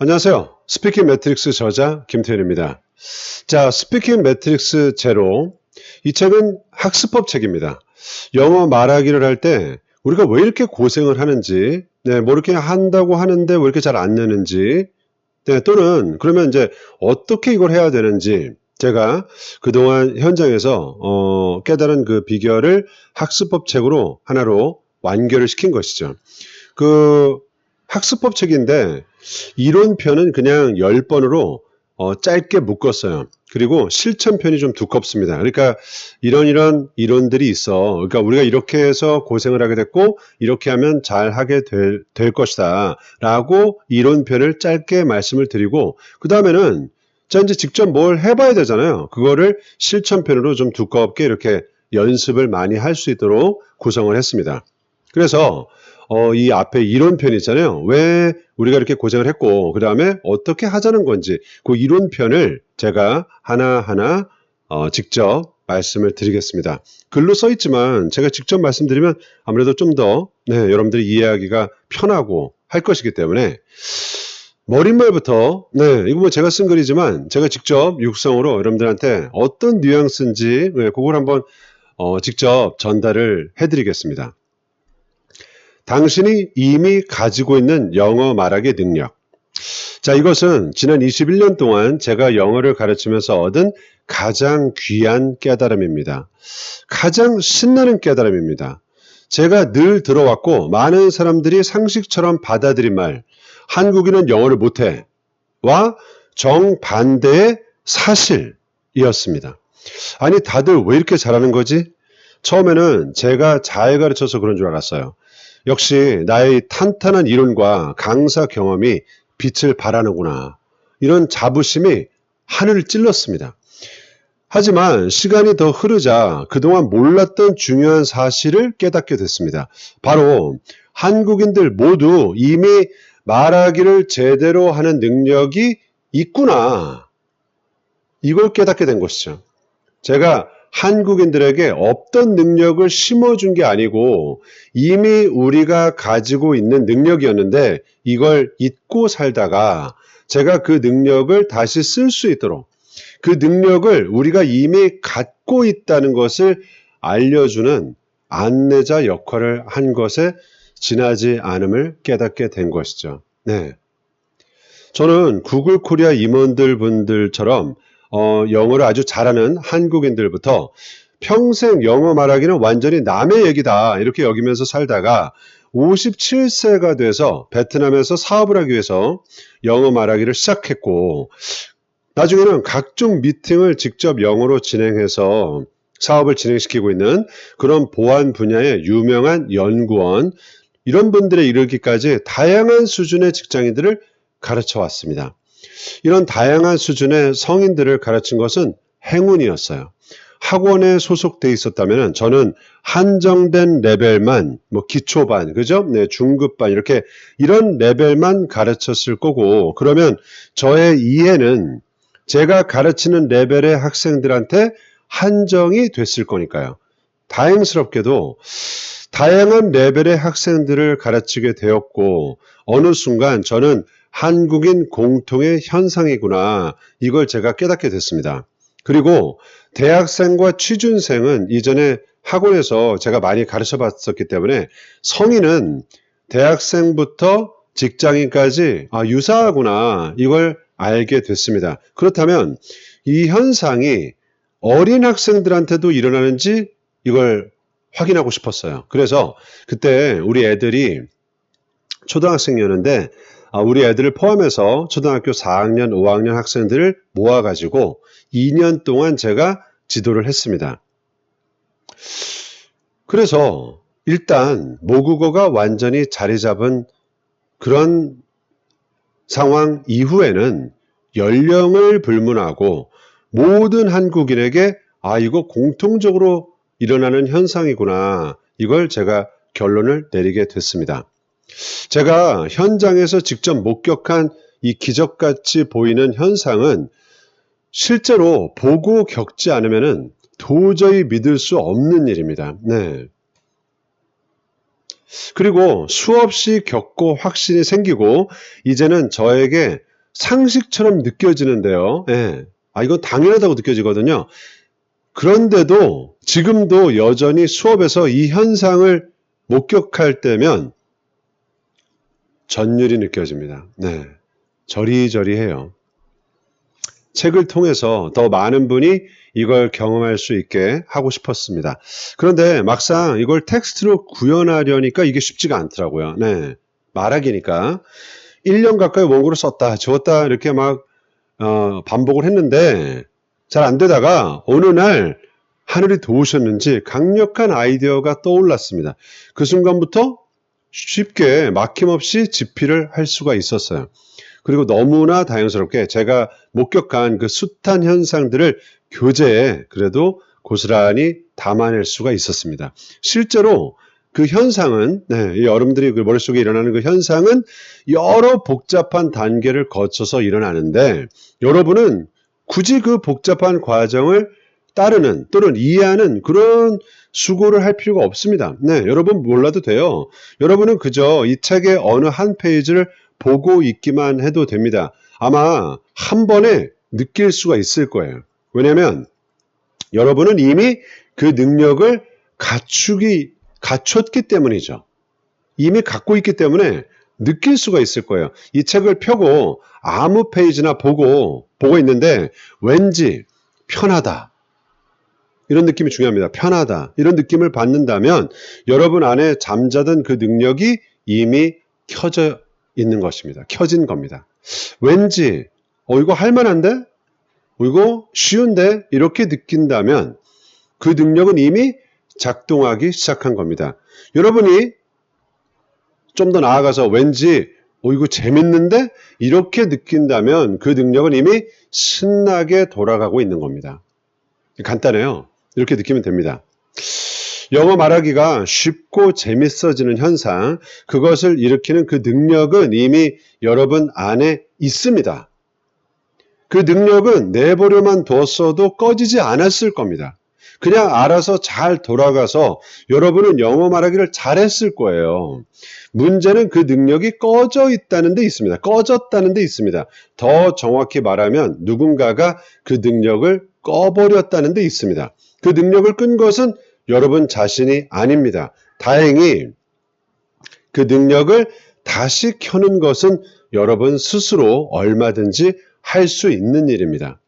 안녕하세요. 스피킹 매트릭스 저자 김태현입니다. 자, 스피킹 매트릭스 제로. 이 책은 학습법 책입니다. 영어 말하기를 할 때 우리가 왜 이렇게 고생을 하는지, 뭐 이렇게 한다고 하는데 왜 이렇게 잘 안 되는지, 또는 그러면 이제 어떻게 이걸 해야 되는지 제가 그동안 현장에서 깨달은 그 비결을 학습법 책으로 하나로 완결을 시킨 것이죠. 그 학습법 책인데 이론편은 그냥 10번으로 짧게 묶었어요. 그리고 실천편이 좀 두껍습니다. 그러니까 이런 이론들이 있어. 그러니까 우리가 이렇게 해서 고생을 하게 됐고 이렇게 하면 잘 하게 될 것이다 라고 이론편을 짧게 말씀을 드리고, 그 다음에는 자 이제 직접 뭘 해봐야 되잖아요. 그거를 실천편으로 좀 두껍게 이렇게 연습을 많이 할 수 있도록 구성을 했습니다. 그래서 이 앞에 이론편 있잖아요. 왜 우리가 이렇게 고생을 했고 그 다음에 어떻게 하자는 건지 그 이론편을 제가 하나하나 직접 말씀을 드리겠습니다. 글로 써 있지만 제가 직접 말씀드리면 아무래도 좀 더 여러분들이 이해하기가 편하고 할 것이기 때문에 머릿말부터 이거 뭐 제가 쓴 글이지만 제가 직접 육성으로 여러분들한테 어떤 뉘앙스인지 그걸 한번 직접 전달을 해드리겠습니다. 당신이 이미 가지고 있는 영어 말하기 능력. 자, 이것은 지난 21년 동안 제가 영어를 가르치면서 얻은 가장 귀한 깨달음입니다. 가장 신나는 깨달음입니다. 제가 늘 들어왔고 많은 사람들이 상식처럼 받아들인 말, 한국인은 영어를 못해 와 정반대의 사실이었습니다. 아니, 다들 왜 이렇게 잘하는 거지? 처음에는 제가 잘 가르쳐서 그런 줄 알았어요. 역시 나의 탄탄한 이론과 강사 경험이 빛을 발하는구나. 이런 자부심이 하늘을 찔렀습니다. 하지만 시간이 더 흐르자 그동안 몰랐던 중요한 사실을 깨닫게 됐습니다. 바로 한국인들 모두 이미 말하기를 제대로 하는 능력이 있구나. 이걸 깨닫게 된 것이죠. 제가 한국인들에게 없던 능력을 심어준 게 아니고 이미 우리가 가지고 있는 능력이었는데 이걸 잊고 살다가 제가 그 능력을 다시 쓸 수 있도록 그 능력을 우리가 이미 갖고 있다는 것을 알려주는 안내자 역할을 한 것에 지나지 않음을 깨닫게 된 것이죠. 저는 구글 코리아 임원분들처럼 영어를 아주 잘하는 한국인들부터 평생 영어 말하기는 완전히 남의 얘기다 이렇게 여기면서 살다가 57세가 돼서 베트남에서 사업을 하기 위해서 영어 말하기를 시작했고, 나중에는 각종 미팅을 직접 영어로 진행해서 사업을 진행시키고 있는 그런 보안 분야의 유명한 연구원, 이런 분들에 이르기까지 다양한 수준의 직장인들을 가르쳐 왔습니다. 이런 다양한 수준의 성인들을 가르친 것은 행운이었어요. 학원에 소속돼 있었다면 저는 한정된 레벨만, 기초반, 그죠? 중급반, 이런 레벨만 가르쳤을 거고, 그러면 저의 이해는 제가 가르치는 레벨의 학생들한테 한정이 됐을 거니까요. 다행스럽게도 다양한 레벨의 학생들을 가르치게 되었고, 어느 순간 저는 한국인 공통의 현상이구나. 이걸 제가 깨닫게 됐습니다. 그리고 대학생과 취준생은 이전에 학원에서 제가 많이 가르쳐 봤었기 때문에 성인은 대학생부터 직장인까지 유사하구나. 이걸 알게 됐습니다. 그렇다면 이 현상이 어린 학생들한테도 일어나는지 이걸 확인하고 싶었어요. 그래서 그때 우리 애들이 초등학생이었는데 우리 애들을 포함해서 초등학교 4학년, 5학년 학생들을 모아가지고 2년 동안 제가 지도를 했습니다. 그래서 일단 모국어가 완전히 자리 잡은 그런 상황 이후에는 연령을 불문하고 모든 한국인에게 이거 공통적으로 일어나는 현상이구나. 이걸 제가 결론을 내리게 됐습니다. 제가 현장에서 직접 목격한 이 기적같이 보이는 현상은 실제로 보고 겪지 않으면 도저히 믿을 수 없는 일입니다. 그리고 수없이 겪고 확신이 생기고 이제는 저에게 상식처럼 느껴지는데요. 예. 이건 당연하다고 느껴지거든요. 그런데도 지금도 여전히 수업에서 이 현상을 목격할 때면 전율이 느껴집니다. 네. 저리저리해요. 책을 통해서 더 많은 분이 이걸 경험할 수 있게 하고 싶었습니다. 그런데 막상 이걸 텍스트로 구현하려니까 이게 쉽지가 않더라고요. 네. 말하기니까. 1년 가까이 원고를 썼다, 지웠다 이렇게 막 반복을 했는데 잘 안 되다가 어느 날 하늘이 도우셨는지 강력한 아이디어가 떠올랐습니다. 그 순간부터 쉽게 막힘없이 집필을 할 수가 있었어요. 그리고 너무나 다행스럽게 제가 목격한 그 숱한 현상들을 교재에 그래도 고스란히 담아낼 수가 있었습니다. 실제로 그 현상은, 여러분들이 그 머릿속에 일어나는 그 현상은 여러 복잡한 단계를 거쳐서 일어나는데 여러분은 굳이 그 복잡한 과정을 따르는 또는 이해하는 그런 수고를 할 필요가 없습니다. 네, 여러분 몰라도 돼요. 여러분은 그저 이 책의 어느 한 페이지를 보고 있기만 해도 됩니다. 아마 한 번에 느낄 수가 있을 거예요. 왜냐하면 여러분은 이미 그 능력을 갖췄기 때문이죠. 이미 갖고 있기 때문에 느낄 수가 있을 거예요. 이 책을 펴고 아무 페이지나 보고 있는데 왠지 편하다. 이런 느낌이 중요합니다. 편하다. 이런 느낌을 받는다면 여러분 안에 잠자던 그 능력이 이미 켜져 있는 것입니다. 켜진 겁니다. 왠지 이거 할만한데? 이거 쉬운데? 이렇게 느낀다면 그 능력은 이미 작동하기 시작한 겁니다. 여러분이 좀 더 나아가서 왠지 이거 재밌는데? 이렇게 느낀다면 그 능력은 이미 신나게 돌아가고 있는 겁니다. 간단해요. 이렇게 느끼면 됩니다. 영어 말하기가 쉽고 재밌어지는 현상, 그것을 일으키는 그 능력은 이미 여러분 안에 있습니다. 그 능력은 내버려만 뒀어도 꺼지지 않았을 겁니다. 그냥 알아서 잘 돌아가서 여러분은 영어 말하기를 잘했을 거예요. 문제는 그 능력이 꺼져 있다는 데 있습니다. 꺼졌다는 데 있습니다. 더 정확히 말하면 누군가가 그 능력을 꺼버렸다는 데 있습니다. 그 능력을 끈 것은 여러분 자신이 아닙니다. 다행히 그 능력을 다시 켜는 것은 여러분 스스로 얼마든지 할 수 있는 일입니다.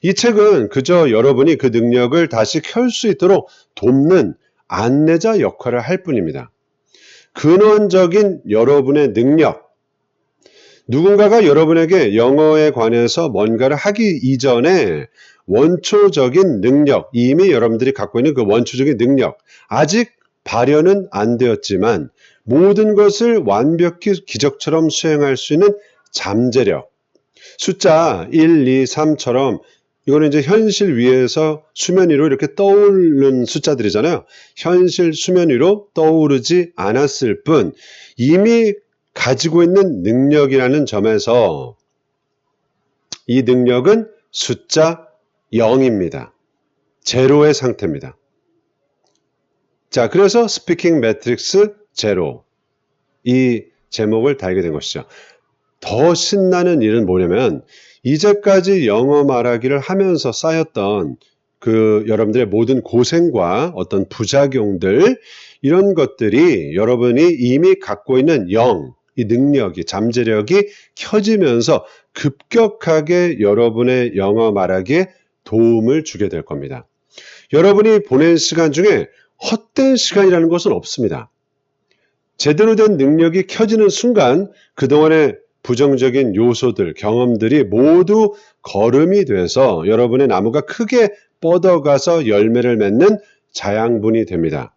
이 책은 그저 여러분이 그 능력을 다시 켤 수 있도록 돕는 안내자 역할을 할 뿐입니다. 근원적인 여러분의 능력, 누군가가 여러분에게 영어에 관해서 뭔가를 하기 이전에 원초적인 능력, 이미 여러분들이 갖고 있는 그 원초적인 능력, 아직 발현은 안 되었지만 모든 것을 완벽히 기적처럼 수행할 수 있는 잠재력, 숫자 1, 2, 3처럼 이거는 이제 현실 위에서 수면 위로 이렇게 떠오르는 숫자들이잖아요. 현실 수면 위로 떠오르지 않았을 뿐 이미 가지고 있는 능력이라는 점에서 이 능력은 숫자 0입니다. 제로의 상태입니다. 자, 그래서 스피킹 매트릭스 제로, 이 제목을 달게 된 것이죠. 더 신나는 일은 뭐냐면 이제까지 영어 말하기를 하면서 쌓였던 그 여러분들의 모든 고생과 어떤 부작용들, 이런 것들이 여러분이 이미 갖고 있는 이 능력이, 잠재력이 켜지면서 급격하게 여러분의 영어 말하기에 도움을 주게 될 겁니다. 여러분이 보낸 시간 중에 헛된 시간이라는 것은 없습니다. 제대로 된 능력이 켜지는 순간 그동안의 부정적인 요소들, 경험들이 모두 거름이 돼서 여러분의 나무가 크게 뻗어가서 열매를 맺는 자양분이 됩니다.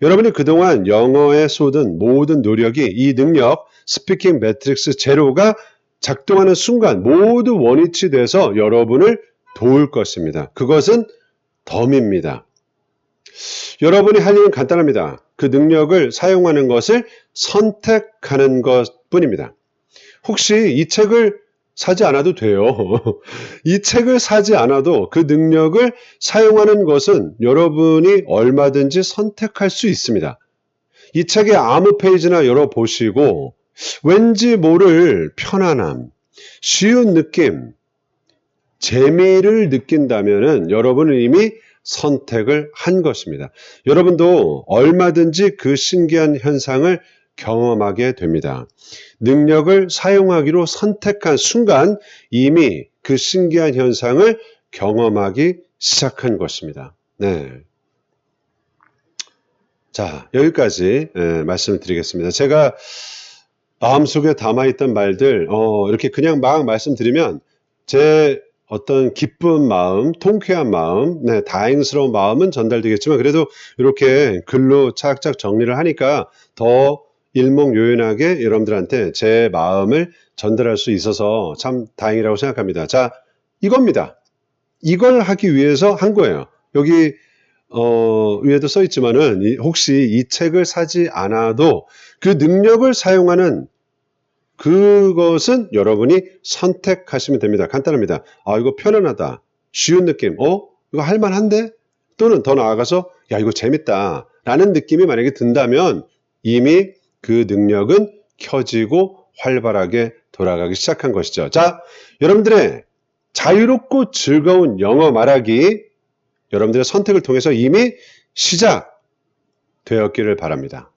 여러분이 그동안 영어에 쏟은 모든 노력이 이 능력, 스피킹 매트릭스 제로가 작동하는 순간 모두 원위치 돼서 여러분을 도울 것입니다. 그것은 덤입니다. 여러분이 할 일은 간단합니다. 그 능력을 사용하는 것을 선택하는 것뿐입니다. 혹시 이 책을 사지 않아도 돼요. 이 책을 사지 않아도 그 능력을 사용하는 것은 여러분이 얼마든지 선택할 수 있습니다. 이 책의 아무 페이지나 열어보시고 왠지 모를 편안함, 쉬운 느낌, 재미를 느낀다면은 여러분은 이미 선택을 한 것입니다. 여러분도 얼마든지 그 신기한 현상을 경험하게 됩니다. 능력을 사용하기로 선택한 순간 이미 그 신기한 현상을 경험하기 시작한 것입니다. 네. 자, 여기까지 말씀을 드리겠습니다. 제가 마음속에 담아있던 말들 이렇게 그냥 막 말씀드리면 제 어떤 기쁜 마음, 통쾌한 마음, 네, 다행스러운 마음은 전달되겠지만 그래도 이렇게 글로 착착 정리를 하니까 더 일목요연하게 여러분들한테 제 마음을 전달할 수 있어서 참 다행이라고 생각합니다. 자, 이겁니다. 이걸 하기 위해서 한 거예요. 여기 위에도 써 있지만은 혹시 이 책을 사지 않아도 그 능력을 사용하는 그것은 여러분이 선택하시면 됩니다. 간단합니다. 아, 이거 편안하다. 쉬운 느낌. 이거 할만한데? 또는 더 나아가서 야, 이거 재밌다. 라는 느낌이 만약에 든다면 이미 그 능력은 켜지고 활발하게 돌아가기 시작한 것이죠. 자, 여러분들의 자유롭고 즐거운 영어 말하기 여러분들의 선택을 통해서 이미 시작되었기를 바랍니다.